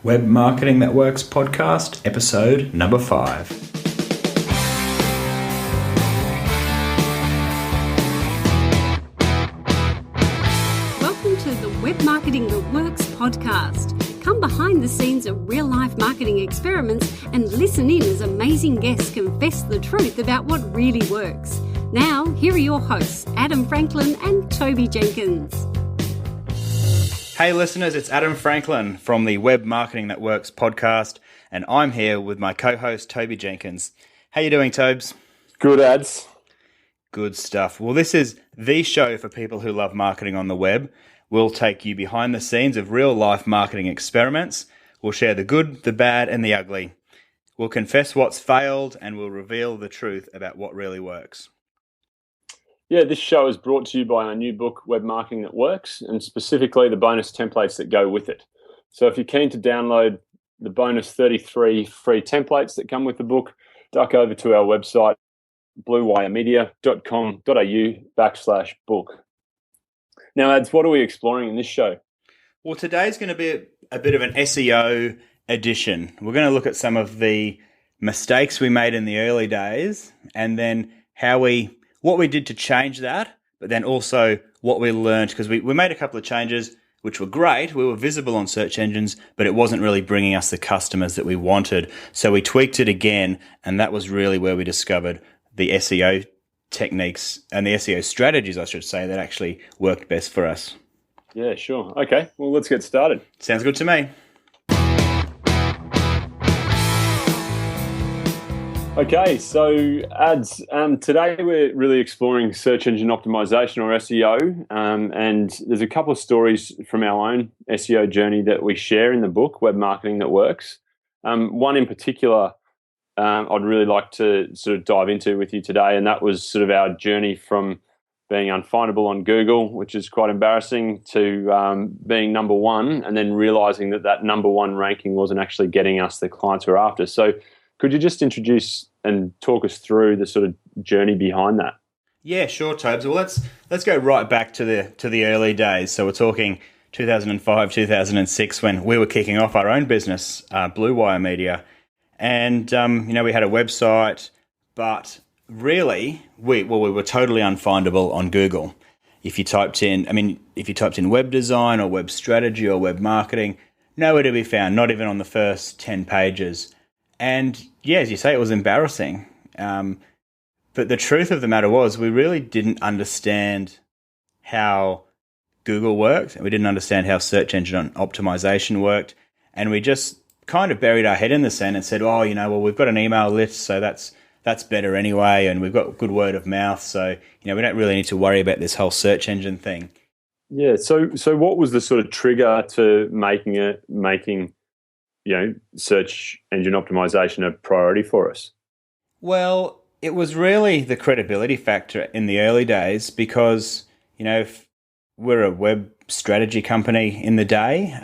Web Marketing That Works podcast, episode number 5. Welcome to the Web Marketing That Works podcast. Come behind the scenes of real-life marketing experiments and listen in as amazing guests confess the truth about what really works. Now, here are your hosts, Adam Franklin and Toby Jenkins. Hey listeners, it's Adam Franklin from the Web Marketing That Works podcast, and I'm here with my co-host Toby Jenkins. How you doing, Tobes? Good, ads. Good stuff. Well, this is the show for people who love marketing on the web. We'll take you behind the scenes of real-life marketing experiments. We'll share the good, the bad, and the ugly. We'll confess what's failed, and we'll reveal the truth about what really works. Yeah, this show is brought to you by our new book, Web Marketing That Works, and specifically the bonus templates that go with it. So if you're keen to download the bonus 33 free templates that come with the book, duck over to our website, bluewiremedia.com.au/book. Now, ads, what are we exploring in this show? Well, today's going to be a bit of an SEO edition. We're going to look at some of the mistakes we made in the early days, and then what we did to change that, but then also what we learned, because we made a couple of changes which were great. We were visible on search engines, but it wasn't really bringing us the customers that we wanted. So we tweaked it again, and that was really where we discovered the SEO techniques and the SEO strategies, I should say, that actually worked best for us. Yeah, sure. Okay, well, let's get started. Sounds good to me. Okay, so ads. Today we're really exploring search engine optimization, or SEO, and there's a couple of stories from our own SEO journey that we share in the book, Web Marketing That Works. One in particular I'd really like to sort of dive into with you today, and that was sort of our journey from being unfindable on Google, which is quite embarrassing, to being number one, and then realizing that number one ranking wasn't actually getting us the clients we're after. So could you just introduce and talk us through the sort of journey behind that? Yeah, sure, Tobes. Well, let's go right back to the early days. So we're talking 2005, 2006, when we were kicking off our own business, Blue Wire Media, and we had a website, but really we were totally unfindable on Google. If you typed in web design or web strategy or web marketing, nowhere to be found, not even on the first 10 pages. And yeah, as you say, it was embarrassing. But the truth of the matter was, we really didn't understand how Google worked, and we didn't understand how search engine optimization worked. And we just kind of buried our head in the sand and said, we've got an email list, so that's better anyway. And we've got good word of mouth. So, we don't really need to worry about this whole search engine thing. Yeah. So what was the sort of trigger to making search engine optimization a priority for us? Well, it was really the credibility factor in the early days, because, if we're a web strategy company in the day,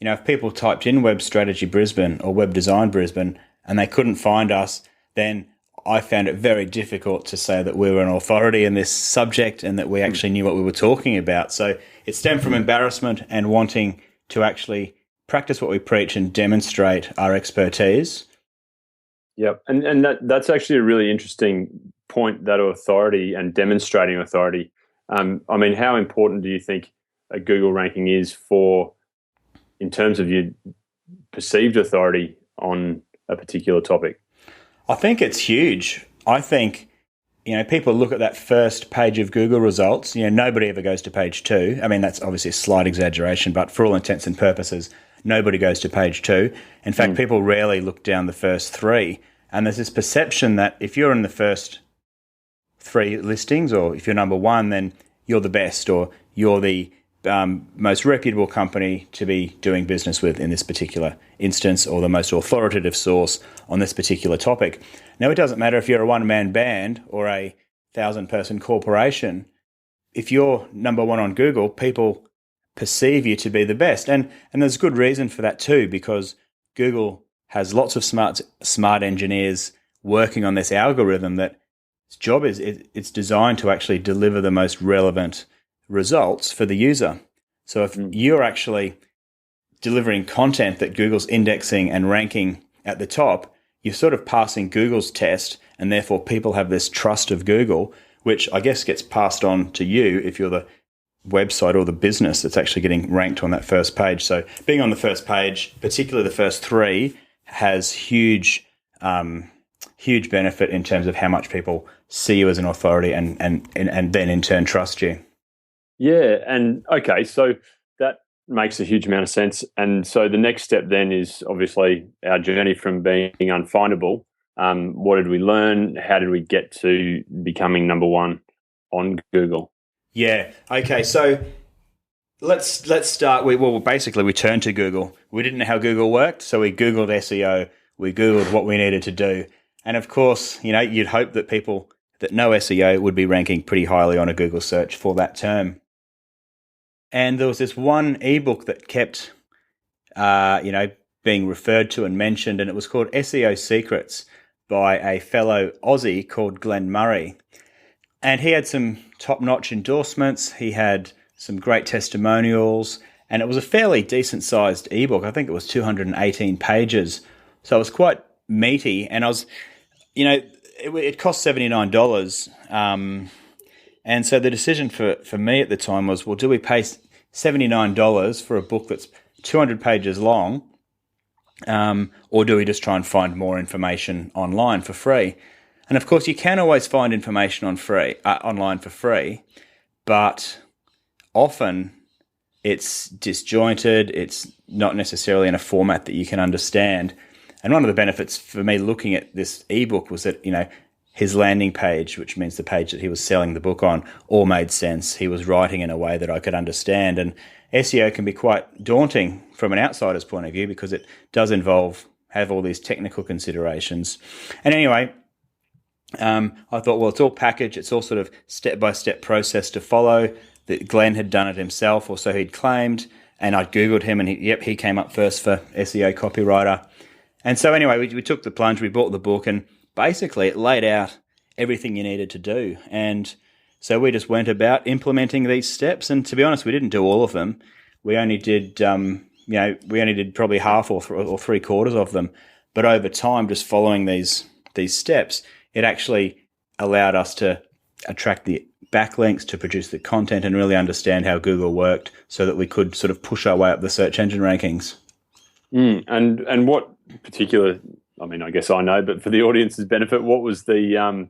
if people typed in Web Strategy Brisbane or Web Design Brisbane and they couldn't find us, then I found it very difficult to say that we were an authority in this subject and that we actually knew what we were talking about. So it stemmed from embarrassment and wanting to actually practice what we preach and demonstrate our expertise. Yep, and that's actually a really interesting point, that authority and demonstrating authority. How important do you think a Google ranking is in terms of your perceived authority on a particular topic? I think it's huge. I think, people look at that first page of Google results. Nobody ever goes to page 2. That's obviously a slight exaggeration, but for all intents and purposes, nobody goes to page 2. In fact, people rarely look down the first 3. And there's this perception that if you're in the first 3 listings, or if you're number 1, then you're the best, or you're the most reputable company to be doing business with in this particular instance, or the most authoritative source on this particular topic. Now, it doesn't matter if you're a one-man band or a 1,000-person corporation. If you're number 1 on Google, people perceive you to be the best. And there's good reason for that too, because Google has lots of smart engineers working on this algorithm that its job is it's designed to actually deliver the most relevant results for the user. So if you're actually delivering content that Google's indexing and ranking at the top, you're sort of passing Google's test, and therefore people have this trust of Google, which I guess gets passed on to you if you're the website or the business that's actually getting ranked on that first page. So being on the first page, particularly the first three, has huge benefit in terms of how much people see you as an authority and then in turn trust you. Yeah, and okay, so that makes a huge amount of sense. And so the next step then is obviously our journey from being unfindable. What did we learn? How did we get to becoming number one on Google? Yeah. Okay. So let's start. Basically we turned to Google. We didn't know how Google worked, so we Googled SEO. We Googled what we needed to do, and of course, you'd hope that people that know SEO would be ranking pretty highly on a Google search for that term. And there was this one ebook that kept, being referred to and mentioned, and it was called SEO Secrets by a fellow Aussie called Glenn Murray. And he had some top-notch endorsements. He had some great testimonials, and it was a fairly decent-sized ebook. I think it was 218 pages. So it was quite meaty, and it cost $79. And so the decision for me at the time was, well, do we pay $79 for a book that's 200 pages long, or do we just try and find more information online for free? And of course, you can always find information online for free, but often it's disjointed. It's not necessarily in a format that you can understand. And one of the benefits for me looking at this ebook was that, his landing page, which means the page that he was selling the book on, all made sense. He was writing in a way that I could understand. And SEO can be quite daunting from an outsider's point of view because it does have all these technical considerations. And anyway, I thought, well, it's all packaged. It's all sort of step-by-step process to follow. That Glenn had done it himself, or so he'd claimed. And I Googled him, and he came up first for SEO copywriter. And so anyway, we took the plunge. We bought the book, and basically it laid out everything you needed to do. And so we just went about implementing these steps. And to be honest, we didn't do all of them. We only did, probably half or three quarters of them. But over time, just following these steps, it actually allowed us to attract the backlinks, to produce the content, and really understand how Google worked, so that we could sort of push our way up the search engine rankings. And what particular? I mean, I guess I know, but for the audience's benefit, what was the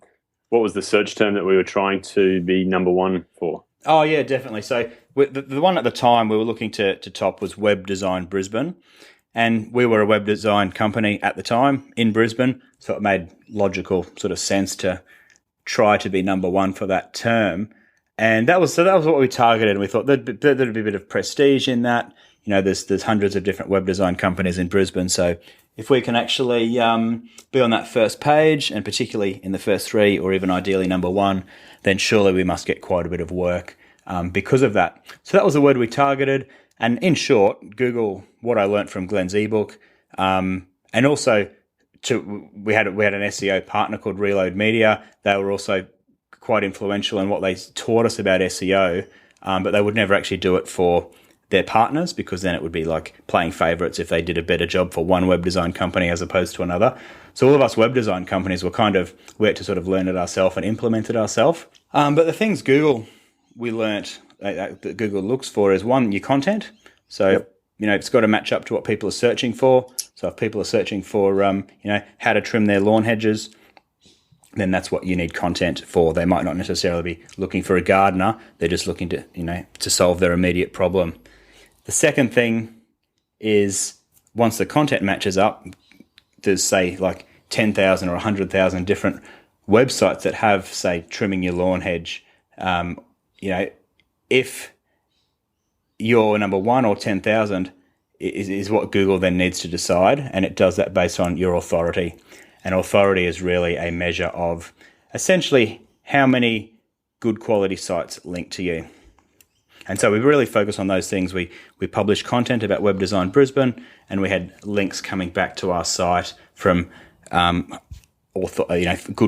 search term that we were trying to be number one for? Oh yeah, definitely. So the one at the time we were looking to top was Web Design Brisbane, and we were a web design company at the time in Brisbane, so it made logical sort of sense to try to be number one for that term. And that was what we targeted. And we thought there'd be a bit of prestige in that. There's hundreds of different web design companies in Brisbane, so if we can actually be on that first page, and particularly in the first three, or even ideally number one, then surely we must get quite a bit of work because of that. So that was the word we targeted. And in short, Google, what I learned from Glenn's ebook, and also we had an SEO partner called Reload Media. They were also quite influential in what they taught us about SEO, but they would never actually do it for their partners, because then it would be like playing favorites if they did a better job for one web design company as opposed to another. So all of us web design companies we had to sort of learn it ourselves and implement it ourselves. But the things we learnt that Google looks for is, one, your content. So, it's got to match up to what people are searching for. So if people are searching for, how to trim their lawn hedges, then that's what you need content for. They might not necessarily be looking for a gardener. They're just looking to solve their immediate problem. The second thing is, once the content matches up, there's, say, like 10,000 or 100,000 different websites that have, say, trimming your lawn hedge. If you're number one or 10,000 is what Google then needs to decide, and it does that based on your authority. And authority is really a measure of essentially how many good quality sites link to you. And so we really focus on those things. We published content about Web Design Brisbane, and we had links coming back to our site from good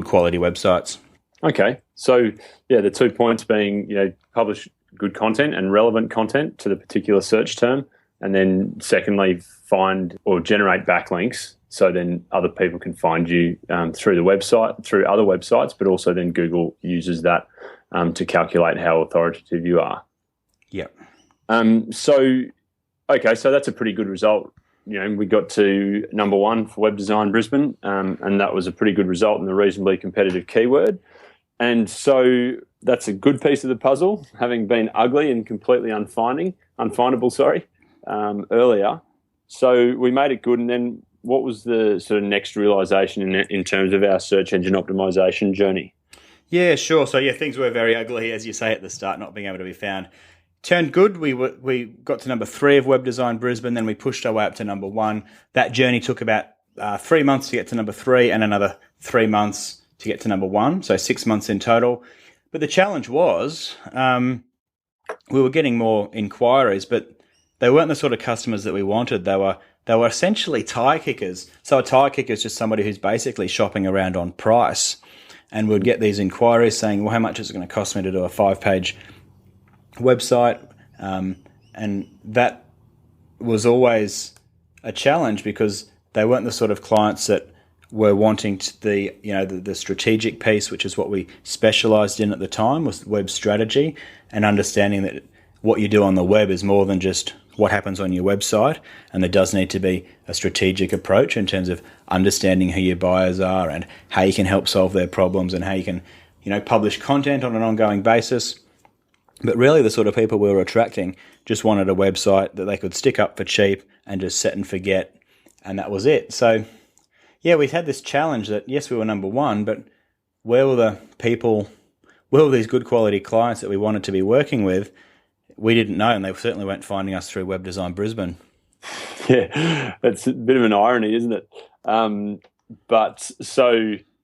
quality websites. Okay, so the 2 points being publish good content and relevant content to the particular search term, And then secondly, find or generate backlinks so then other people can find you through the website, through other websites, but also then Google uses that to calculate how authoritative you are. Yep. So that's a pretty good result. We got to number 1 for web design Brisbane, and that was a pretty good result in a reasonably competitive keyword. And so that's a good piece of the puzzle, having been ugly and completely unfindable earlier. So we made it good, and then what was the sort of next realization in terms of our search engine optimization journey? Yeah, sure. So things were very ugly, as you say at the start, not being able to be found. Turned good. We got to number 3 of Web Design Brisbane, then we pushed our way up to number 1. That journey took about 3 months to get to number 3 and another 3 months to get to number 1, so 6 months in total. But the challenge was we were getting more inquiries, but they weren't the sort of customers that we wanted. They were essentially tire kickers. So a tire kicker is just somebody who's basically shopping around on price, and we'd get these inquiries saying, well, how much is it going to cost me to do a 5-page website? And that was always a challenge because they weren't the sort of clients that were wanting the strategic piece, which is what we specialized in at the time, was web strategy and understanding that what you do on the web is more than just what happens on your website, and there does need to be a strategic approach in terms of understanding who your buyers are and how you can help solve their problems and how you can, publish content on an ongoing basis. But really the sort of people we were attracting just wanted a website that they could stick up for cheap and just set and forget, and that was it. So we had this challenge that, yes, we were number 1, but where were these good quality clients that we wanted to be working with? We didn't know, and they certainly weren't finding us through Web Design Brisbane. Yeah, that's a bit of an irony, isn't it?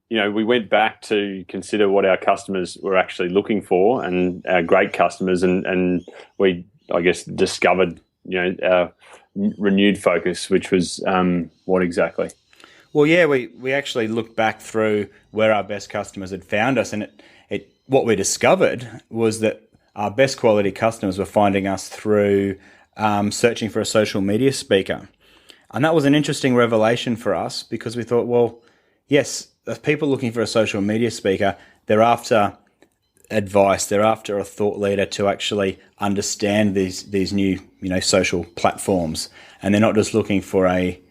We went back to consider what our customers were actually looking for, and our great customers, and we, I guess, discovered, our renewed focus, which was what exactly? Well, we actually looked back through where our best customers had found us, and what we discovered was that our best quality customers were finding us through searching for a social media speaker. And that was an interesting revelation for us because we thought, well, yes, the people looking for a social media speaker, they're after advice, they're after a thought leader to actually understand these new, social platforms. And they're not just looking for a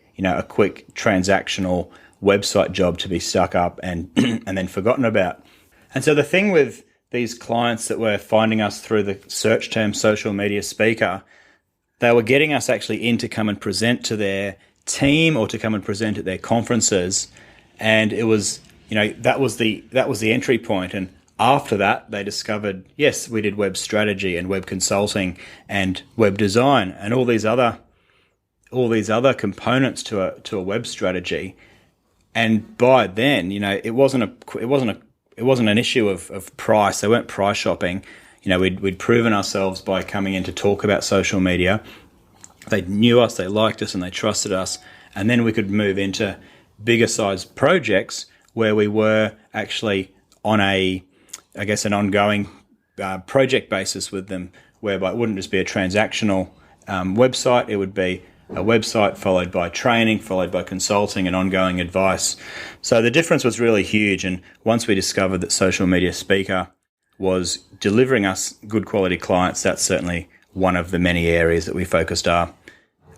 quick transactional website job to be stuck up and and then forgotten about. And so the thing with these clients that were finding us through the search term social media speaker, they were getting us actually in to come and present to their team or to come and present at their conferences. And it was, that was the entry point. And after that, they discovered, yes, we did web strategy and web consulting and web design and all these other components to a web strategy. And by then, it wasn't an issue of price. They weren't price shopping. We'd proven ourselves by coming in to talk about social media. They knew us, they liked us, and they trusted us. And then we could move into bigger sized projects where we were actually on an ongoing project basis with them, whereby it wouldn't just be a transactional website. It would be a website followed by training, followed by consulting and ongoing advice. So the difference was really huge. And once we discovered that social media speaker was delivering us good quality clients, that's certainly one of the many areas that we focused our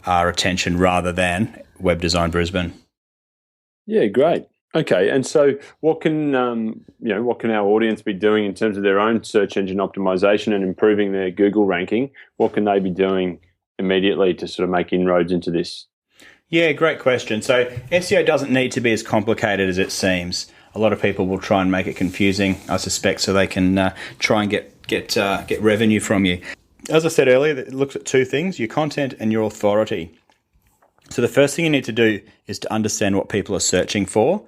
attention rather than Web Design Brisbane. Yeah, great. Okay, and so what can our audience be doing in terms of their own search engine optimization and improving their Google ranking? What can they be doing immediately to sort of make inroads into this? Yeah, great question. So SEO doesn't need to be as complicated as it seems. A lot of people will try and make it confusing, I suspect, so they can try and get revenue from you. As I said earlier, it looks at two things: your content and your authority. So the first thing you need to do is to understand what people are searching for,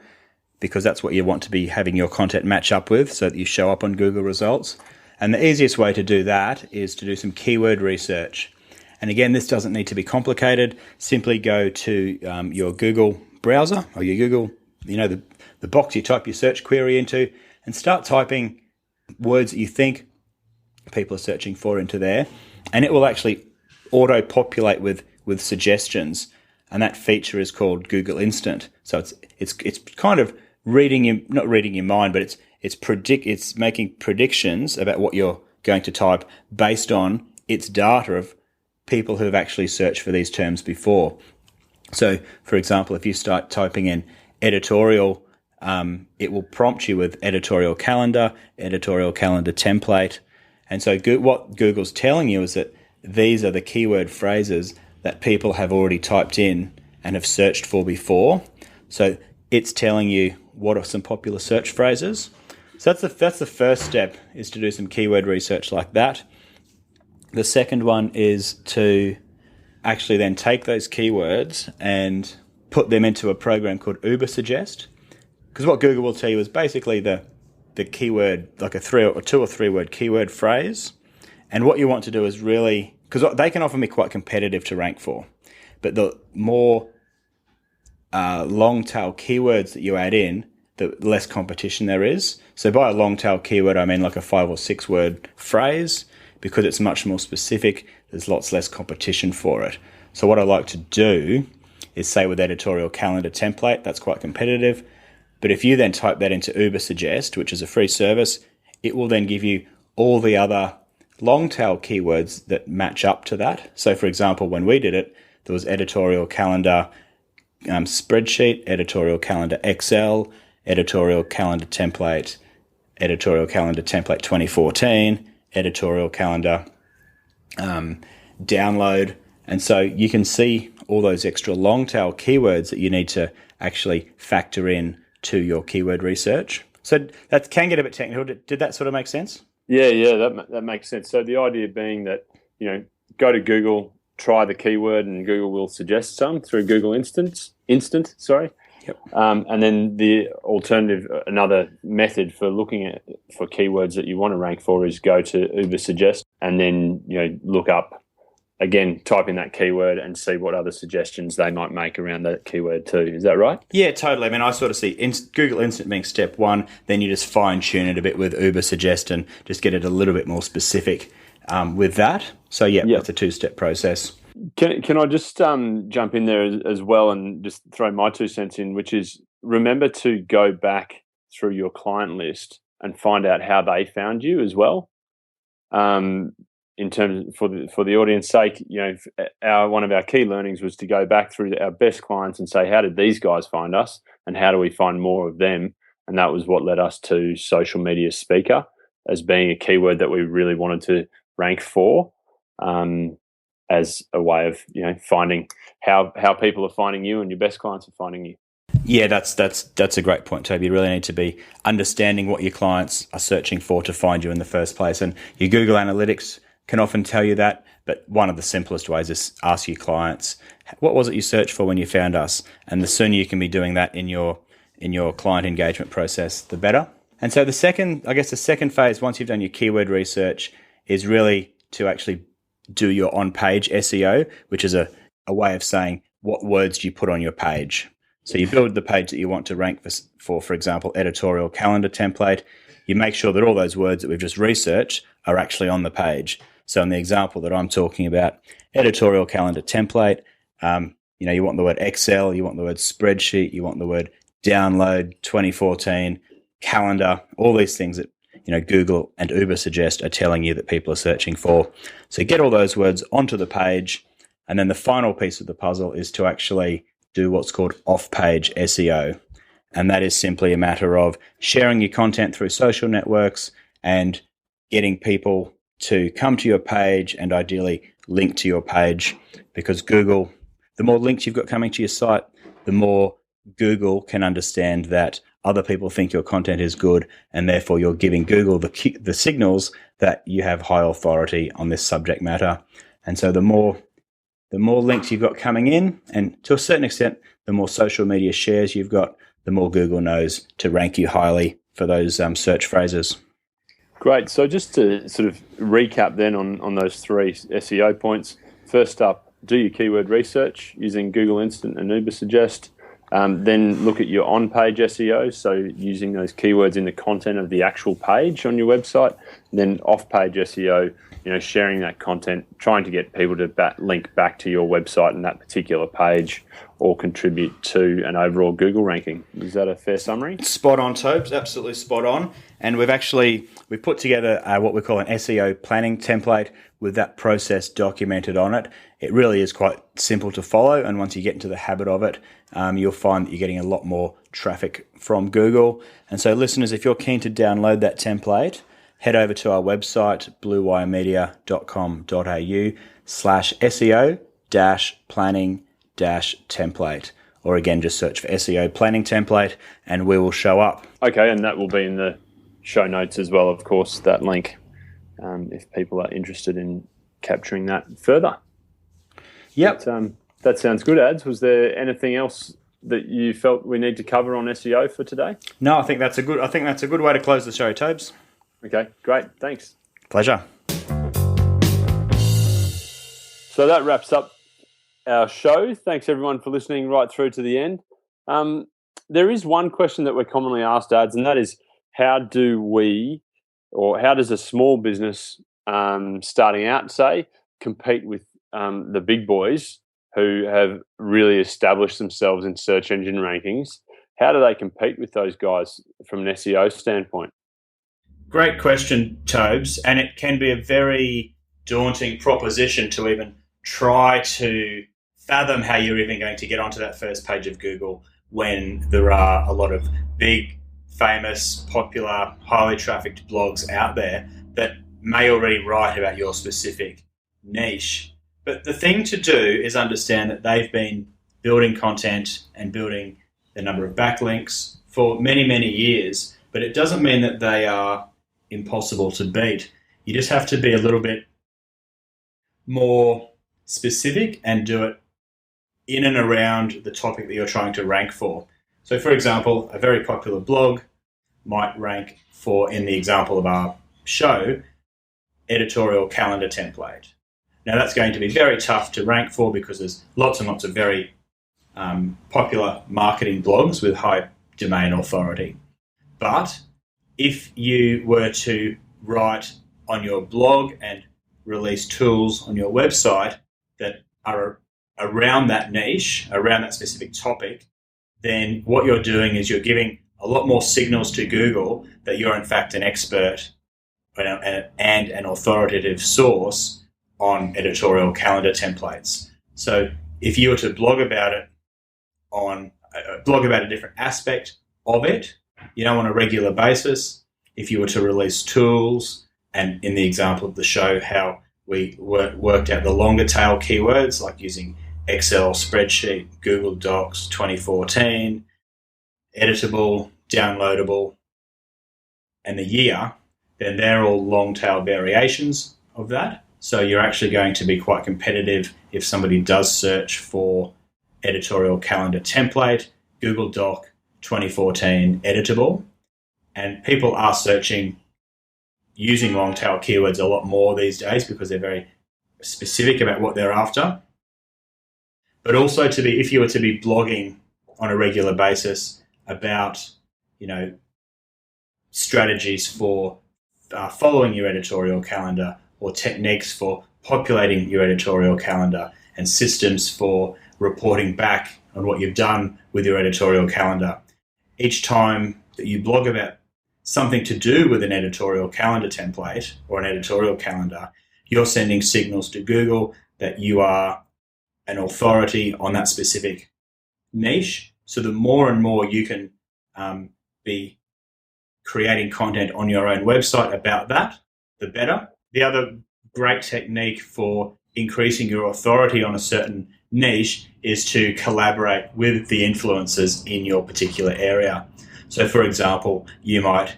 because that's what you want to be having your content match up with so that you show up on Google results. And the easiest way to do that is to do some keyword research. And again, this doesn't need to be complicated. Simply go to your Google browser or your Google, the box you type your search query into, and start typing words that you think people are searching for into there. And it will actually auto-populate with with suggestions, and that feature is called Google Instant. So it's kind of not reading your mind, but it's making predictions about what you're going to type based on its data of people who have actually searched for these terms before. So, for example, if you start typing in editorial, it will prompt you with editorial calendar template. And so what Google's telling you is that these are the keyword phrases that people have already typed in and have searched for before. So it's telling you what are some popular search phrases. So that's the first step, is to do some keyword research like that. The second one is to actually then take those keywords and put them into a program called Ubersuggest. Because what Google will tell you is basically the keyword, like a 2 or 3 word keyword phrase. And what you want to do is really, because they can often be quite competitive to rank for, but the more long tail keywords that you add in, the less competition there is. So by a long tail keyword, I mean like a 5 or 6 word phrase, because it's much more specific, there's lots less competition for it. So what I like to do is say with editorial calendar template, that's quite competitive. But if you then type that into Ubersuggest, which is a free service, it will then give you all the other long tail keywords that match up to that. So for example, when we did it, there was editorial calendar spreadsheet, editorial calendar Excel, editorial calendar template 2014, editorial calendar download. And so you can see all those extra long tail keywords that you need to actually factor in to your keyword research. So that can get a bit technical. Did that sort of make sense? Yeah, that makes sense. So the idea being that, go to Google, try the keyword, and Google will suggest some through Google Instant. Yep. And then the alternative, another method for looking for keywords that you want to rank for, is go to Ubersuggest and then look up, again, type in that keyword and see what other suggestions they might make around that keyword too. Is that right? Yeah, totally. I mean, I sort of see Google Instant being step one, then you just fine tune it a bit with Ubersuggest and just get it a little bit more specific with that. So It's a 2-step process. Can I just jump in there as well and just throw my 2 cents in, which is, remember to go back through your client list and find out how they found you as well. In terms, for the audience sake, one of our key learnings was to go back through our best clients and say, how did these guys find us, and how do we find more of them? And that was what led us to social media speaker as being a keyword that we really wanted to rank for, as a way of finding how people are finding you and your best clients are finding you. Yeah, that's a great point, Toby. You really need to be understanding what your clients are searching for to find you in the first place. And your Google Analytics can often tell you that, but one of the simplest ways is ask your clients, what was it you searched for when you found us? And the sooner you can be doing that in your client engagement process, the better. And so the second phase, once you've done your keyword research, is really to actually do your on-page SEO, which is a way of saying what words do you put on your page. So you build the page that you want to rank for example, editorial calendar template. You make sure that all those words that we've just researched are actually on the page. So in the example that I'm talking about, editorial calendar template, you want the word Excel, you want the word spreadsheet, you want the word download, 2014, calendar, all these things that Google and Ubersuggest are telling you that people are searching for. So get all those words onto the page, and then the final piece of the puzzle is to actually do what's called off-page SEO. And that is simply a matter of sharing your content through social networks and getting people to come to your page and ideally link to your page, because Google, the more links you've got coming to your site, the more Google can understand that other people think your content is good, and therefore you're giving Google the signals that you have high authority on this subject matter. And so the more links you've got coming in, and to a certain extent, the more social media shares you've got, the more Google knows to rank you highly for those search phrases. Great. So just to sort of recap then on those 3 SEO points. First up, do your keyword research using Google Instant and Ubersuggest. Then look at your on-page SEO, so using those keywords in the content of the actual page on your website. Then off-page SEO, sharing that content, trying to get people to link back to your website and that particular page, or contribute to an overall Google ranking. Is that a fair summary? Spot on, Tobes. Absolutely spot on. And we've put together what we call an SEO planning template with that process documented on it. It really is quite simple to follow, and once you get into the habit of it, you'll find that you're getting a lot more traffic from Google. And so, listeners, if you're keen to download that template, head over to our website, bluewiremedia.com.au/SEO-planning-template. Or again, just search for SEO planning template and we will show up. Okay, and that will be in the show notes as well, of course, that link, if people are interested in capturing that further. Yep. But, that sounds good, Ads. Was there anything else that you felt we need to cover on SEO for today? No, I think that's a good way to close the show, Tobes. Okay, great. Thanks. Pleasure. So that wraps up our show. Thanks everyone for listening right through to the end. There is one question that we're commonly asked, Ads, and that is, how does a small business starting out, say, compete with the big boys who have really established themselves in search engine rankings? How do they compete with those guys from an SEO standpoint? Great question, Tobes, and it can be a very daunting proposition to even try to fathom how you're even going to get onto that first page of Google when there are a lot of big, famous, popular, highly trafficked blogs out there that may already write about your specific niche. But the thing to do is understand that they've been building content and building the number of backlinks for many, many years, but it doesn't mean that they are impossible to beat. You just have to be a little bit more specific and do it in and around the topic that you're trying to rank for. So, for example, a very popular blog might rank for, in the example of our show, editorial calendar template. Now, that's going to be very tough to rank for because there's lots and lots of very popular marketing blogs with high domain authority. But if you were to write on your blog and release tools on your website that are around that niche, around that specific topic, then what you're doing is you're giving a lot more signals to Google that you're in fact an expert and an authoritative source on editorial calendar templates. So if you were to blog about it a different aspect of it, on a regular basis, if you were to release tools, and in the example of the show, how we worked out the longer tail keywords like using Excel spreadsheet, Google Docs 2014, editable, downloadable, and the year, then they're all long tail variations of that. So you're actually going to be quite competitive if somebody does search for editorial calendar template, Google Doc 2014 editable. And people are searching using long tail keywords a lot more these days because they're very specific about what they're after. But also if you were to be blogging on a regular basis about, strategies for following your editorial calendar, or techniques for populating your editorial calendar, and systems for reporting back on what you've done with your editorial calendar. Each time that you blog about something to do with an editorial calendar template or an editorial calendar, you're sending signals to Google that you are an authority on that specific niche. So the more and more you can be creating content on your own website about that, the better. The other great technique for increasing your authority on a certain niche is to collaborate with the influencers in your particular area. So, for example, you might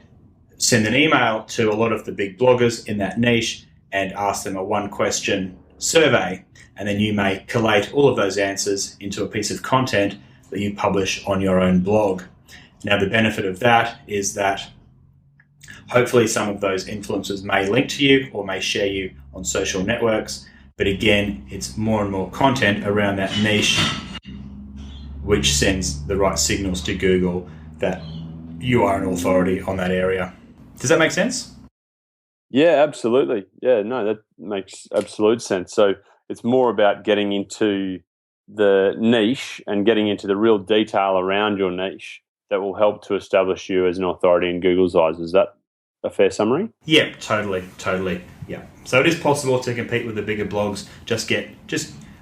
send an email to a lot of the big bloggers in that niche and ask them a one-question survey, and then you may collate all of those answers into a piece of content that you publish on your own blog. Now, the benefit of that is that hopefully some of those influencers may link to you or may share you on social networks. But again, it's more and more content around that niche which sends the right signals to Google that you are an authority on that area. Does that make sense? Yeah, absolutely. Yeah, no, that makes absolute sense. So it's more about getting into the niche and getting into the real detail around your niche that will help to establish you as an authority in Google's eyes. Is that a fair summary? Yeah, totally. Yeah. So it is possible to compete with the bigger blogs. Just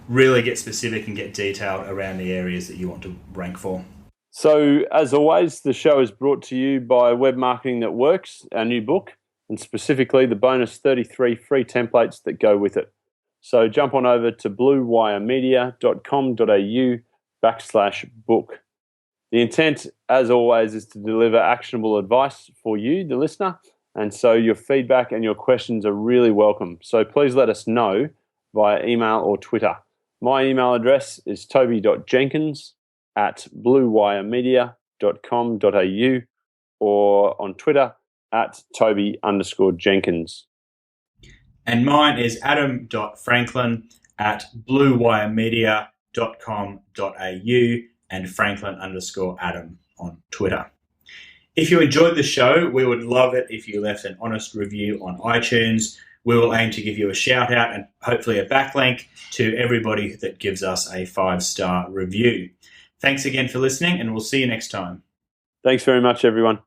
really get specific and get detailed around the areas that you want to rank for. So as always, the show is brought to you by Web Marketing That Works, our new book, and specifically the bonus 33 free templates that go with it. So jump on over to bluewiremedia.com.au/book. The intent, as always, is to deliver actionable advice for you, the listener, and so your feedback and your questions are really welcome. So please let us know via email or Twitter. My email address is toby.jenkins@bluewiremedia.com.au or on Twitter @Toby_Jenkins. And mine is adam.franklin@bluewiremedia.com.au and Franklin_Adam on Twitter. If you enjoyed the show, we would love it if you left an honest review on iTunes. We will aim to give you a shout out and hopefully a backlink to everybody that gives us a 5-star review. Thanks again for listening, and we'll see you next time. Thanks very much, everyone.